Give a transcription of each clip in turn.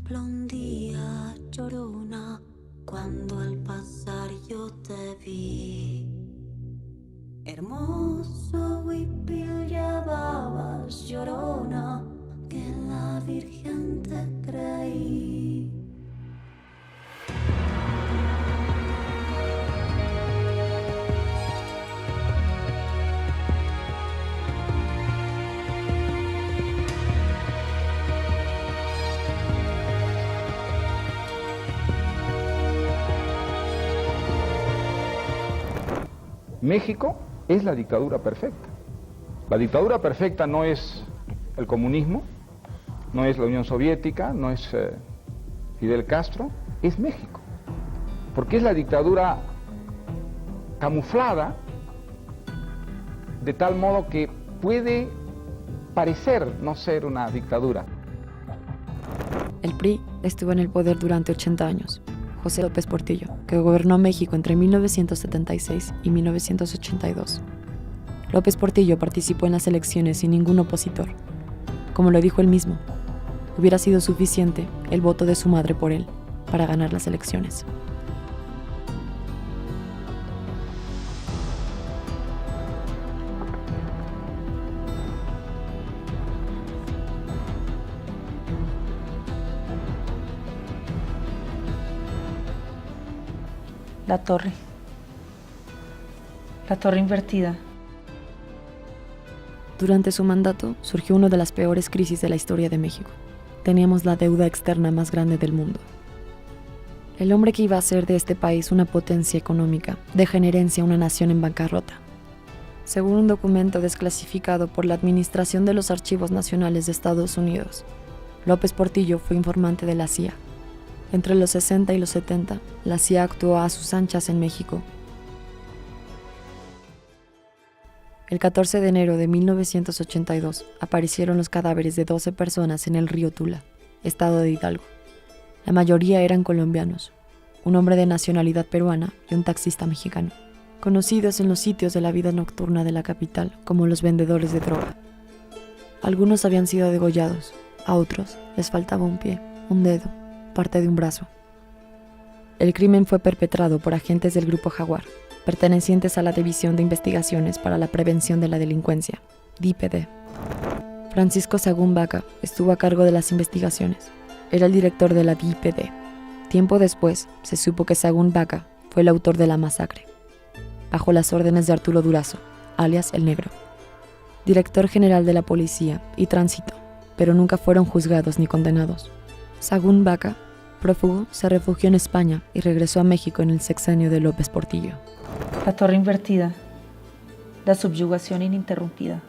ejemplo, un día, llorona, cuando al pasar yo te vi. Hermoso huipil llevabas, llorona, que en la Virgen te creí. México es la dictadura perfecta. La dictadura perfecta no es el comunismo, no es la Unión Soviética, no es Fidel Castro, es México. Porque es la dictadura camuflada de tal modo que puede parecer no ser una dictadura. El PRI estuvo en el poder durante 80 años. José López Portillo, que gobernó México entre 1976 y 1982. López Portillo participó en las elecciones sin ningún opositor. Como lo dijo él mismo, hubiera sido suficiente el voto de su madre por él para ganar las elecciones. La torre invertida. Durante su mandato surgió una de las peores crisis de la historia de México. Teníamos la deuda externa más grande del mundo. El hombre que iba a hacer de este país una potencia económica deja en herencia una nación en bancarrota. Según un documento desclasificado por la Administración de los Archivos Nacionales de Estados Unidos, López Portillo fue informante de la CIA. Entre los 60 y los 70, la CIA actuó a sus anchas en México. El 14 de enero de 1982 aparecieron los cadáveres de 12 personas en el río Tula, estado de Hidalgo. La mayoría eran colombianos, un hombre de nacionalidad peruana y un taxista mexicano, conocidos en los sitios de la vida nocturna de la capital como los vendedores de droga. Algunos habían sido degollados, a otros les faltaba un pie, un dedo, parte de un brazo. El crimen fue perpetrado por agentes del Grupo Jaguar, pertenecientes a la División de Investigaciones para la Prevención de la Delincuencia, DIPD. Francisco Sagún Vaca estuvo a cargo de las investigaciones. Era el director de la DIPD. Tiempo después, se supo que Sagún Vaca fue el autor de la masacre, bajo las órdenes de Arturo Durazo, alias El Negro, director general de la Policía y Tránsito, pero nunca fueron juzgados ni condenados. Sagún Vaca, prófugo, se refugió en España y regresó a México en el sexenio de López Portillo. La torre invertida. La subyugación ininterrumpida.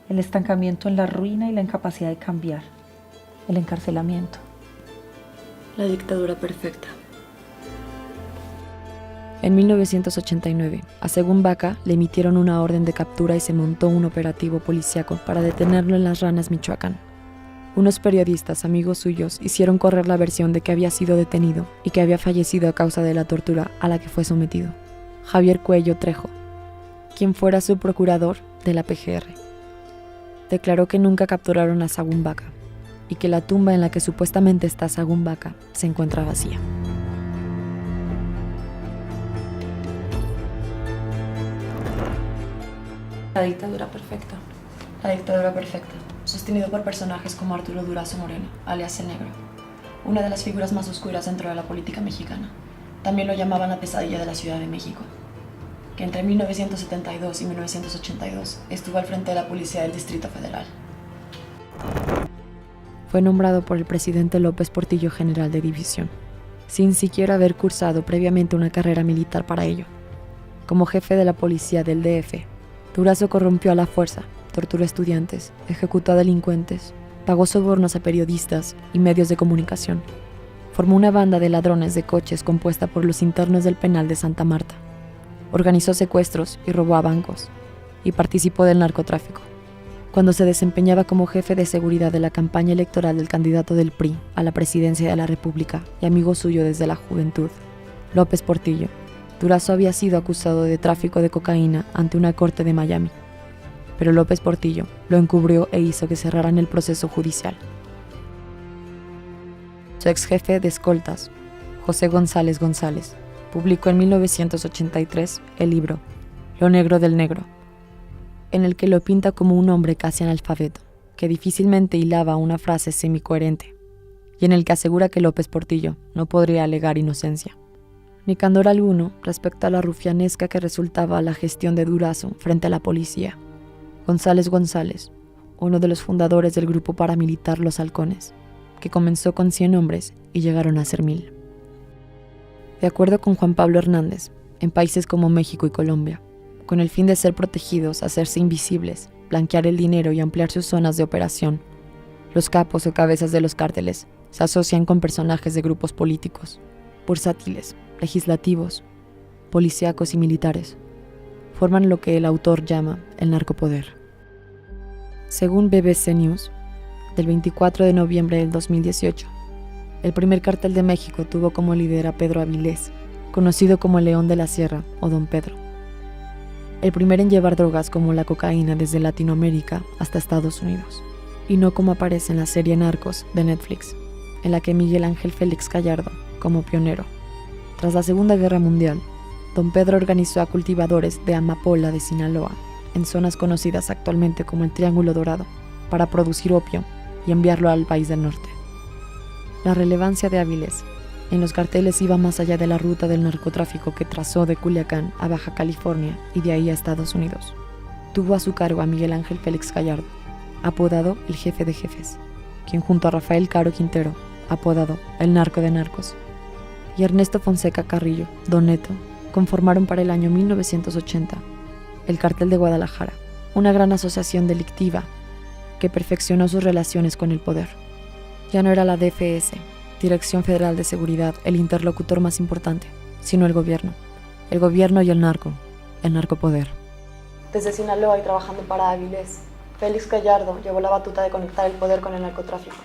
El estancamiento en la ruina y la incapacidad de cambiar. El encarcelamiento. La dictadura perfecta. En 1989, a Sagún Vaca le emitieron una orden de captura y se montó un operativo policíaco para detenerlo en Las Ranas, Michoacán. Unos periodistas amigos suyos hicieron correr la versión de que había sido detenido y que había fallecido a causa de la tortura a la que fue sometido. Javier Cuello Trejo, quien fuera su procurador de la PGR, declaró que nunca capturaron a Sagún Vaca y que la tumba en la que supuestamente está Sagún Vaca se encuentra vacía. La dictadura perfecta. La dictadura perfecta, sostenido por personajes como Arturo Durazo Moreno, alias El Negro, una de las figuras más oscuras dentro de la política mexicana. También lo llamaban la pesadilla de la Ciudad de México, que entre 1972 y 1982 estuvo al frente de la Policía del Distrito Federal. Fue nombrado por el presidente López Portillo general de división, sin siquiera haber cursado previamente una carrera militar para ello. Como jefe de la policía del DF, Durazo corrompió a la fuerza, torturó a estudiantes, ejecutó a delincuentes, pagó sobornos a periodistas y medios de comunicación. Formó una banda de ladrones de coches compuesta por los internos del penal de Santa Marta. Organizó secuestros y robó a bancos, y participó del narcotráfico. Cuando se desempeñaba como jefe de seguridad de la campaña electoral del candidato del PRI a la presidencia de la República y amigo suyo desde la juventud, López Portillo, Durazo había sido acusado de tráfico de cocaína ante una corte de Miami, pero López Portillo lo encubrió e hizo que cerraran el proceso judicial. Su ex jefe de escoltas, José González González, publicó en 1983 el libro Lo negro del negro, en el que lo pinta como un hombre casi analfabeto, que difícilmente hilaba una frase semicoherente, y en el que asegura que López Portillo no podría alegar inocencia, ni candor alguno respecto a la rufianesca que resultaba la gestión de Durazo frente a la policía. González González, uno de los fundadores del grupo paramilitar Los Halcones, que comenzó con 100 hombres y llegaron a ser 1000. De acuerdo con Juan Pablo Hernández, en países como México y Colombia, con el fin de ser protegidos, hacerse invisibles, blanquear el dinero y ampliar sus zonas de operación, los capos o cabezas de los cárteles se asocian con personajes de grupos políticos, bursátiles, legislativos, policíacos y militares. Forman lo que el autor llama el narcopoder. Según BBC News, del 24 de noviembre del 2018, el primer cártel de México tuvo como líder a Pedro Avilés, conocido como el León de la Sierra o Don Pedro. El primero en llevar drogas como la cocaína desde Latinoamérica hasta Estados Unidos, y no como aparece en la serie Narcos de Netflix, en la que Miguel Ángel Félix Gallardo como pionero. Tras la Segunda Guerra Mundial, Don Pedro organizó a cultivadores de amapola de Sinaloa, en zonas conocidas actualmente como el Triángulo Dorado, para producir opio y enviarlo al país del norte. La relevancia de Avilés en los carteles iba más allá de la ruta del narcotráfico que trazó de Culiacán a Baja California y de ahí a Estados Unidos. Tuvo a su cargo a Miguel Ángel Félix Gallardo, apodado el jefe de jefes, quien junto a Rafael Caro Quintero, apodado el narco de narcos, y Ernesto Fonseca Carrillo, Don Neto, conformaron para el año 1980 el Cártel de Guadalajara, una gran asociación delictiva que perfeccionó sus relaciones con el poder. Ya no era la DFS, Dirección Federal de Seguridad, el interlocutor más importante, sino el gobierno y el narcopoder. Desde Sinaloa y trabajando para Avilés, Félix Gallardo llevó la batuta de conectar el poder con el narcotráfico,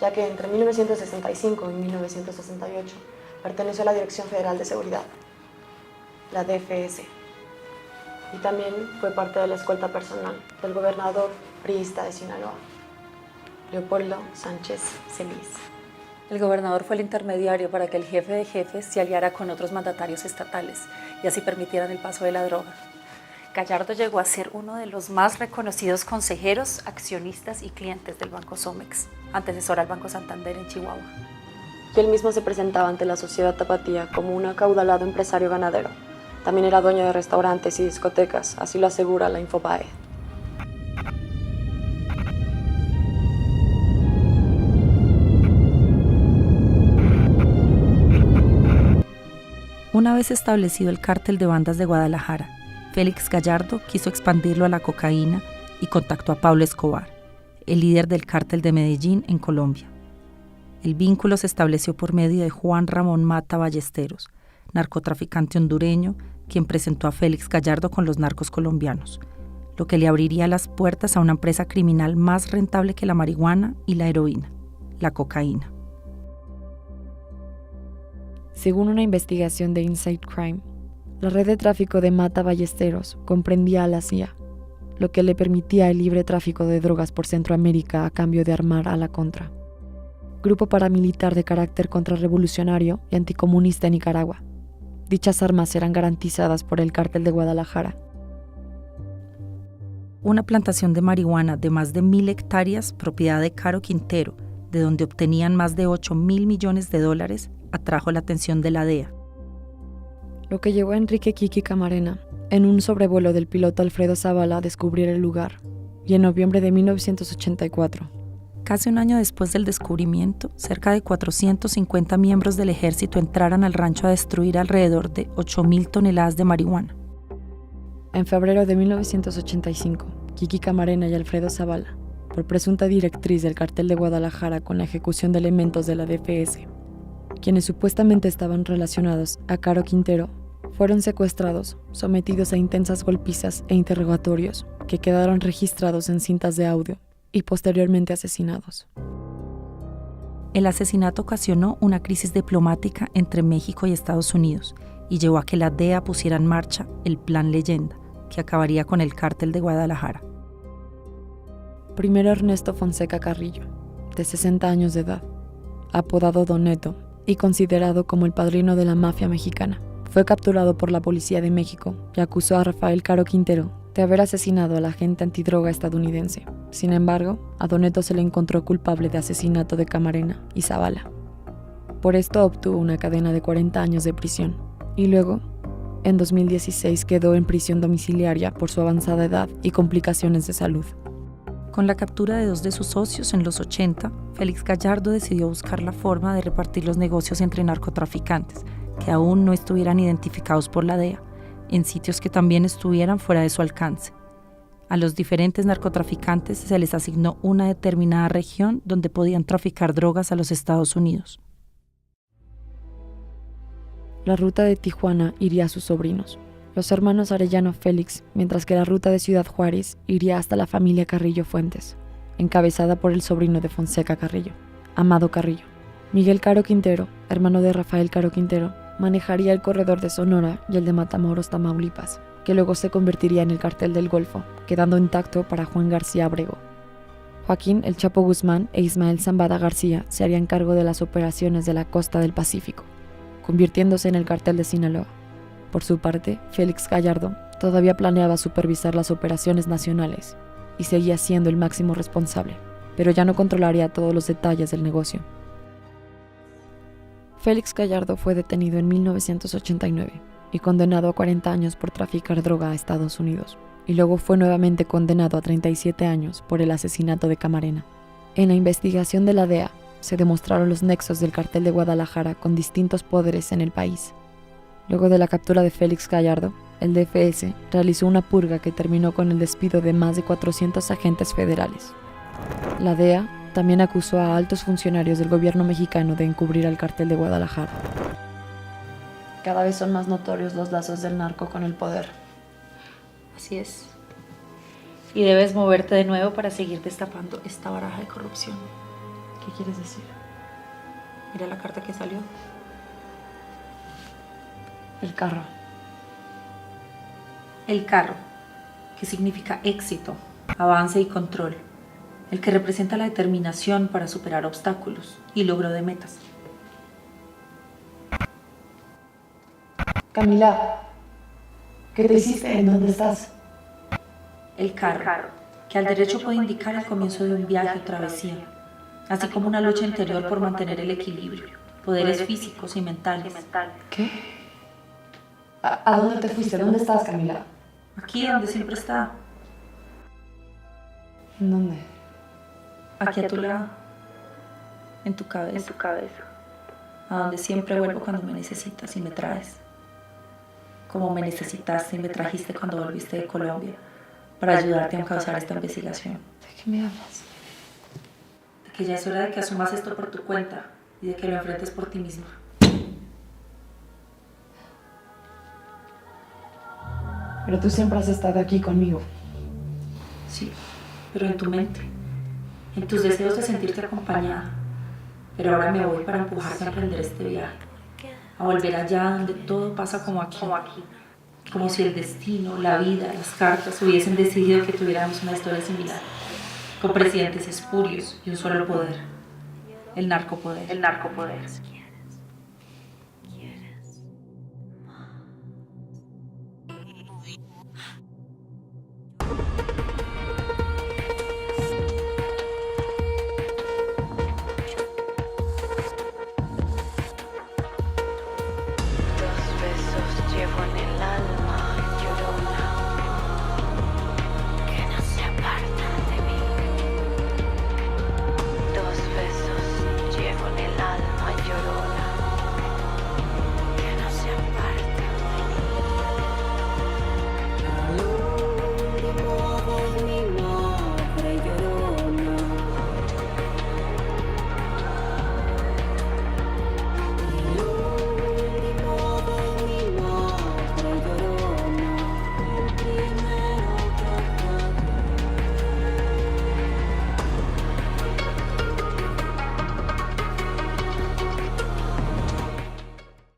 ya que entre 1965 y 1968 perteneció a la Dirección Federal de Seguridad, la DFS, y también fue parte de la escolta personal del gobernador priista de Sinaloa, Leopoldo Sánchez Celis. El gobernador fue el intermediario para que el jefe de jefes se aliara con otros mandatarios estatales y así permitieran el paso de la droga. Gallardo llegó a ser uno de los más reconocidos consejeros, accionistas y clientes del Banco Somex, antecesor al Banco Santander en Chihuahua. Y él mismo se presentaba ante la sociedad tapatía como un acaudalado empresario ganadero. También era dueño de restaurantes y discotecas, así lo asegura la Infobae. Una vez establecido el cártel de bandas de Guadalajara, Félix Gallardo quiso expandirlo a la cocaína y contactó a Pablo Escobar, el líder del cártel de Medellín en Colombia. El vínculo se estableció por medio de Juan Ramón Mata Ballesteros, narcotraficante hondureño, quien presentó a Félix Gallardo con los narcos colombianos, lo que le abriría las puertas a una empresa criminal más rentable que la marihuana y la heroína, la cocaína. Según una investigación de Inside Crime, la red de tráfico de Mata Ballesteros comprendía a la CIA, lo que le permitía el libre tráfico de drogas por Centroamérica a cambio de armar a la Contra, grupo paramilitar de carácter contrarrevolucionario y anticomunista en Nicaragua. Dichas armas eran garantizadas por el Cártel de Guadalajara. Una plantación de marihuana de más de 1.000 hectáreas, propiedad de Caro Quintero, de donde obtenían más de $8.000 millones, atrajo la atención de la DEA. Lo que llevó a Enrique Kiki Camarena, en un sobrevuelo del piloto Alfredo Zavala, a descubrir el lugar, y en noviembre de 1984. Casi un año después del descubrimiento, cerca de 450 miembros del ejército entraron al rancho a destruir alrededor de 8.000 toneladas de marihuana. En febrero de 1985, Kiki Camarena y Alfredo Zavala, por presunta directriz del Cártel de Guadalajara con la ejecución de elementos de la DFS, quienes supuestamente estaban relacionados a Caro Quintero, fueron secuestrados, sometidos a intensas golpizas e interrogatorios que quedaron registrados en cintas de audio y posteriormente asesinados. El asesinato ocasionó una crisis diplomática entre México y Estados Unidos y llevó a que la DEA pusiera en marcha el Plan Leyenda, que acabaría con el Cártel de Guadalajara. Primero Ernesto Fonseca Carrillo, de 60 años de edad, apodado Don Neto, y considerado como el padrino de la mafia mexicana. Fue capturado por la Policía de México y acusó a Rafael Caro Quintero de haber asesinado al agente antidroga estadounidense. Sin embargo, a Don Neto se le encontró culpable de asesinato de Camarena y Zavala. Por esto obtuvo una cadena de 40 años de prisión y luego, en 2016, quedó en prisión domiciliaria por su avanzada edad y complicaciones de salud. Con la captura de 2 de sus socios en los 80, Félix Gallardo decidió buscar la forma de repartir los negocios entre narcotraficantes, que aún no estuvieran identificados por la DEA, en sitios que también estuvieran fuera de su alcance. A los diferentes narcotraficantes se les asignó una determinada región donde podían traficar drogas a los Estados Unidos. La ruta de Tijuana iría a sus sobrinos, los hermanos Arellano Félix, mientras que la ruta de Ciudad Juárez iría hasta la familia Carrillo Fuentes, encabezada por el sobrino de Fonseca Carrillo, Amado Carrillo. Miguel Caro Quintero, hermano de Rafael Caro Quintero, manejaría el corredor de Sonora y el de Matamoros, Tamaulipas, que luego se convertiría en el Cartel del Golfo, quedando intacto para Juan García Abrego. Joaquín El Chapo Guzmán e Ismael Zambada García se harían cargo de las operaciones de la costa del Pacífico, convirtiéndose en el Cartel de Sinaloa. Por su parte, Félix Gallardo todavía planeaba supervisar las operaciones nacionales y seguía siendo el máximo responsable, pero ya no controlaría todos los detalles del negocio. Félix Gallardo fue detenido en 1989 y condenado a 40 años por traficar droga a Estados Unidos, y luego fue nuevamente condenado a 37 años por el asesinato de Camarena. En la investigación de la DEA, se demostraron los nexos del Cartel de Guadalajara con distintos poderes en el país. Luego de la captura de Félix Gallardo, el DFS realizó una purga que terminó con el despido de más de 400 agentes federales. La DEA también acusó a altos funcionarios del gobierno mexicano de encubrir al Cartel de Guadalajara. Cada vez son más notorios los lazos del narco con el poder. Así es. Y debes moverte de nuevo para seguir destapando esta baraja de corrupción. ¿Qué quieres decir? Mira la carta que salió. El carro. El carro, que significa éxito, avance y control. El que representa la determinación para superar obstáculos y logro de metas. Camila, ¿qué te hiciste? ¿En dónde estás? El carro, que al derecho puede indicar el comienzo de un viaje o travesía, así como una lucha interior por mantener el equilibrio, poderes físicos y mentales. ¿Qué? ¿A dónde te fuiste? ¿Dónde estás, Camila? Aquí donde siempre está, ¿En dónde? aquí a tu lado, en tu cabeza, a donde siempre vuelvo cuando me necesitas y me traes, como me necesitaste y me trajiste cuando volviste de Colombia, para ayudarte a encauzar esta investigación. ¿De qué me hablas? De que ya es hora de que asumas esto por tu cuenta y de que lo enfrentes por ti misma. Pero tú siempre has estado aquí conmigo. Sí, pero en tu mente, en tus deseos de sentirte acompañada. Pero ahora me voy para empujarte a emprender este viaje, a volver allá donde todo pasa como aquí. Como si el destino, la vida, las cartas hubiesen decidido que tuviéramos una historia similar, con presidentes espurios y un solo poder, el narcopoder.